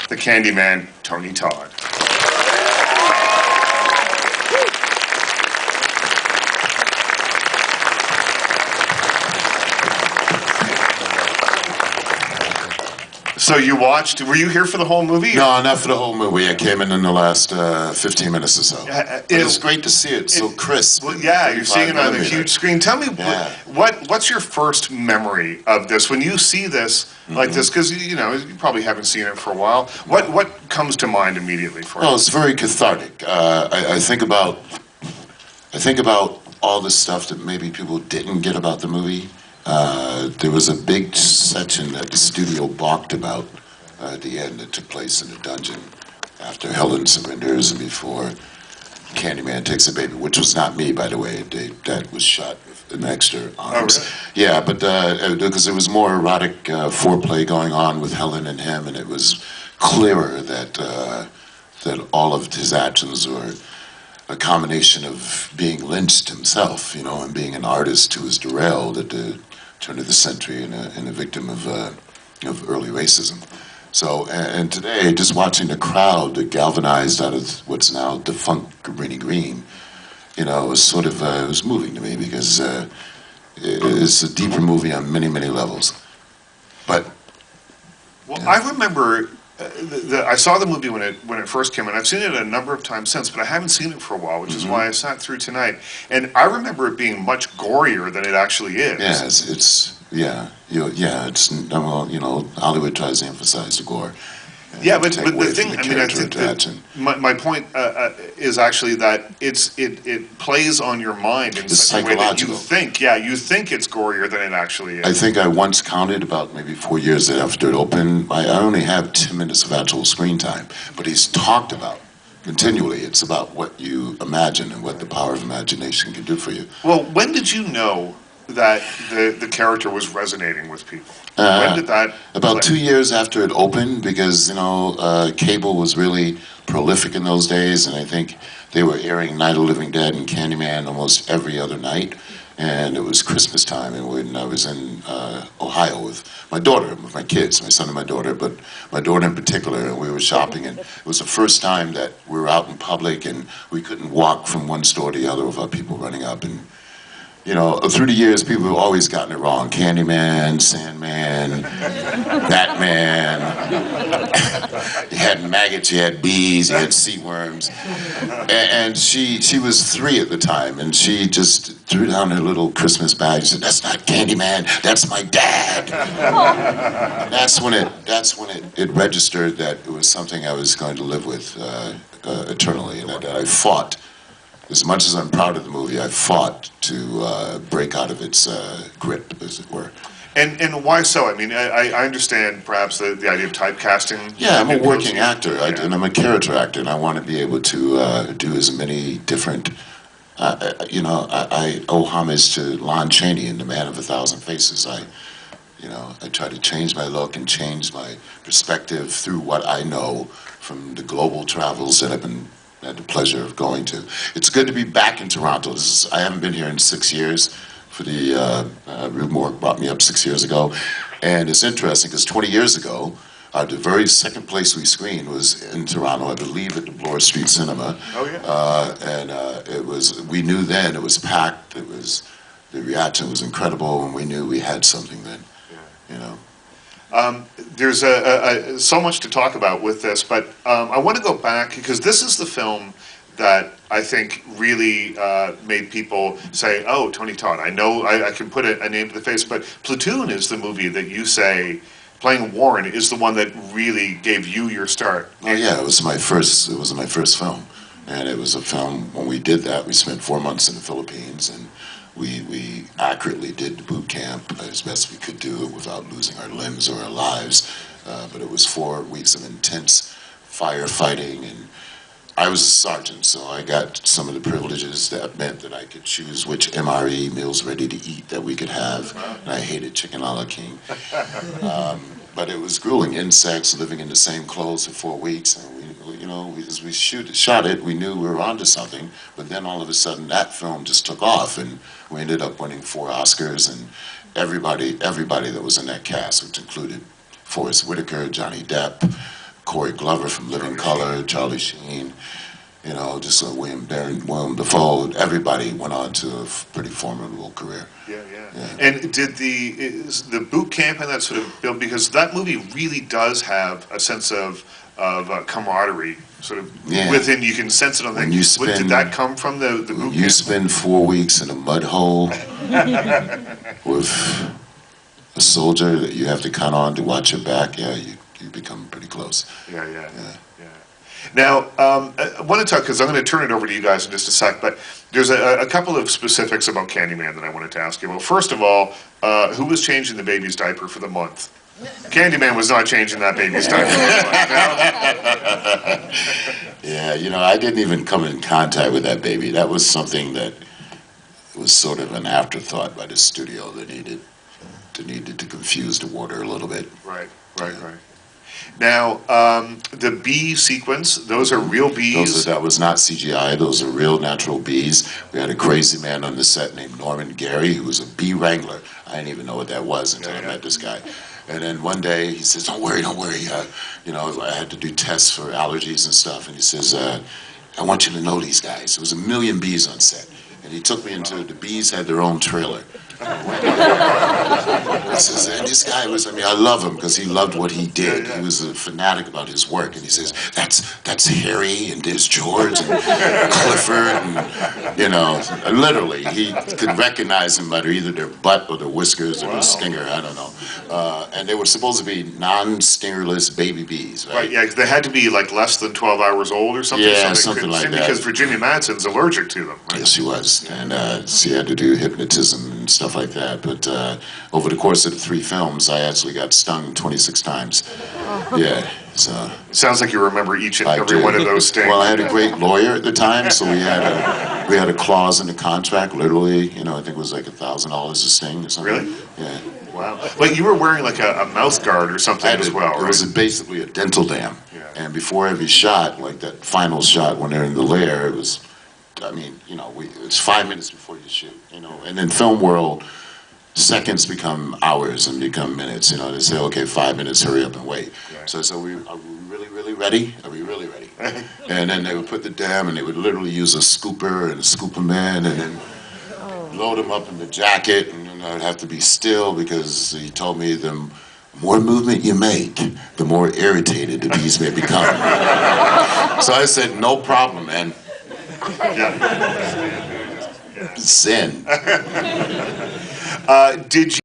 the Candyman, Tony Todd. So you watched, were you here for the whole movie? No, not for the whole movie. I came in the last 15 minutes or so. It was great to see it so crisp. Well, yeah, you're seeing it on a huge screen. Tell me, what's your first memory of this? When you see this, like this, because you probably haven't seen it for a while, what comes to mind immediately for you? Oh, it's very cathartic. I think about all the stuff that maybe people didn't get about the movie. There was a big section that the studio balked about at the end that took place in the dungeon after Helen surrenders and before Candyman takes a baby, which was not me, by the way. That was shot with an extra arms. Oh, really? Yeah, but because there was more erotic foreplay going on with Helen and him, and it was clearer that all of his actions were a combination of being lynched himself, and being an artist who was derailed at the turn of the century and a victim of early racism. So, and today, just watching the crowd that galvanized out of what's now defunct Cabrini Green, it was sort of, it was moving to me because it's a deeper movie on many, many levels. But, well, I remember, I saw the movie when it first came out. I've seen it a number of times since, but I haven't seen it for a while, which is why I sat through tonight. And I remember it being much gorier than it actually is. Hollywood tries to emphasize the gore. Yeah, but the thing, I think my point is actually that it plays on your mind in such a way that you think it's gorier than it actually is. I think I once counted about maybe 4 years after it opened. I only have 10 minutes of actual screen time, but he's talked about continually. It's about what you imagine and what the power of imagination can do for you. Well, when did you know that the character was resonating with people? When did that About 2 years after it opened, because cable was really prolific in those days, and I think they were airing Night of the Living Dead and Candyman almost every other night, and it was Christmas time, and when I was in Ohio with my daughter, with my kids, my son and my daughter, but my daughter in particular, and we were shopping, and it was the first time that we were out in public and we couldn't walk from one store to the other without people running up. And through the years, people have always gotten it wrong. Candyman, Sandman, Batman. You had maggots, you had bees, you had sea worms. And she was 3 at the time, and she just threw down her little Christmas bag and said, "That's not Candyman, that's my dad." That's when it registered that it was something I was going to live with eternally, and that I fought. As much as I'm proud of the movie, I fought to break out of its grip, as it were. And why so? I mean, I understand perhaps the idea of typecasting. Yeah, I'm a working actor, and I'm a character actor, and I want to be able to do as many different. I owe homage to Lon Chaney in The Man of a Thousand Faces. I try to change my look and change my perspective through what I know from the global travels that I've had the pleasure of going to. It's good to be back in Toronto. I haven't been here in 6 years. For the Morgue brought me up 6 years ago, and it's interesting because 20 years ago, the very second place we screened was in Toronto, I believe at the Bloor Street Cinema. Oh yeah. And it was. We knew then it was packed. The reaction was incredible, and we knew we had something then. There's so much to talk about with this, but I want to go back because this is the film that I think really made people say, "Oh, Tony Todd, I know I can put a name to the face." But Platoon is the movie that you say, playing Warren, is the one that really gave you your start. Oh yeah, it was my first film, and it was a film. When we did that, we spent 4 months in the Philippines, and we accurately did the boot camp as best we could do it without losing our limbs or our lives. But it was 4 weeks of intense firefighting, and I was a sergeant, so I got some of the privileges that meant that I could choose which MRE, meals ready to eat, that we could have. And I hated chicken a la king. But it was grueling. Insects, living in the same clothes for 4 weeks. And as we shot it, we knew we were onto something. But then all of a sudden, that film just took off, and we ended up winning 4 Oscars. And everybody that was in that cast, which included Forrest Whitaker, Johnny Depp, Corey Glover from Living Color, Charlie Sheen, you know, just William Dafoe. Everybody went on to a pretty formidable career. Yeah. And did the boot camp and that sort of build, because that movie really does have a sense of camaraderie, sort of within. You can sense it on things. Did that come from the boot camp? You spend 4 weeks in a mud hole with a soldier that you have to count on to watch your back. Yeah, you become pretty close. Yeah. Now, I want to talk, because I'm going to turn it over to you guys in just a sec, but there's a couple of specifics about Candyman that I wanted to ask you. Well, first of all, who was changing the baby's diaper for the month? Candyman was not changing that baby's diaper for the month. Yeah, you know, I didn't even come in contact with that baby. That was something that was sort of an afterthought by the studio. They needed to confuse the water a little bit. Right. Now, the bee sequence, those are real bees? That was not CGI. Those are real natural bees. We had a crazy man on the set named Norman Gary, who was a bee wrangler. I didn't even know what that was until I met this guy. And then one day he says, don't worry. You know, I had to do tests for allergies and stuff. And he says, I want you to know these guys. There was 1 million bees on set. And he took me into, the bees had their own trailer. He says, and this guy was, I mean, I love him because he loved what he did. He was a fanatic about his work. And he says, that's Harry, and there's George, and Clifford, and, you know, literally, he could recognize him by either their butt or their whiskers or their stinger, I don't know. And they were supposed to be non-stingerless baby bees, right? Right, yeah, they had to be like less than 12 hours old or something. Yeah, something like that. Because Virginia Madsen's allergic to them. Right? Yes, she was. And she had to do hypnotism and stuff like that. But over the course of the 3 films, I actually got stung 26 times. Yeah, so. Sounds like you remember each and every one of those stings. Well, I had a great lawyer at the time, so we had a clause in the contract, literally, you know, I think it was like $1,000 a sting or something. Really? Yeah. Wow. But you were wearing like a mouth guard or something as well, right? It was basically a dental dam. Yeah. And before every shot, like that final shot when they're in the lair, it was, I mean, you know, it's 5 minutes before you shoot, you know. And in film world, seconds become hours and become minutes. You know, they say, okay, 5 minutes, hurry up and wait. Right. So are we really ready? Are we really ready? And then they would put the dam, and they would literally use a scooper and scoop them in, and then load them up in the jacket, and then I'd have to be still because he told me the more movement you make, the more irritated the bees may become. So I said, no problem, man. Yeah. Zen. Did you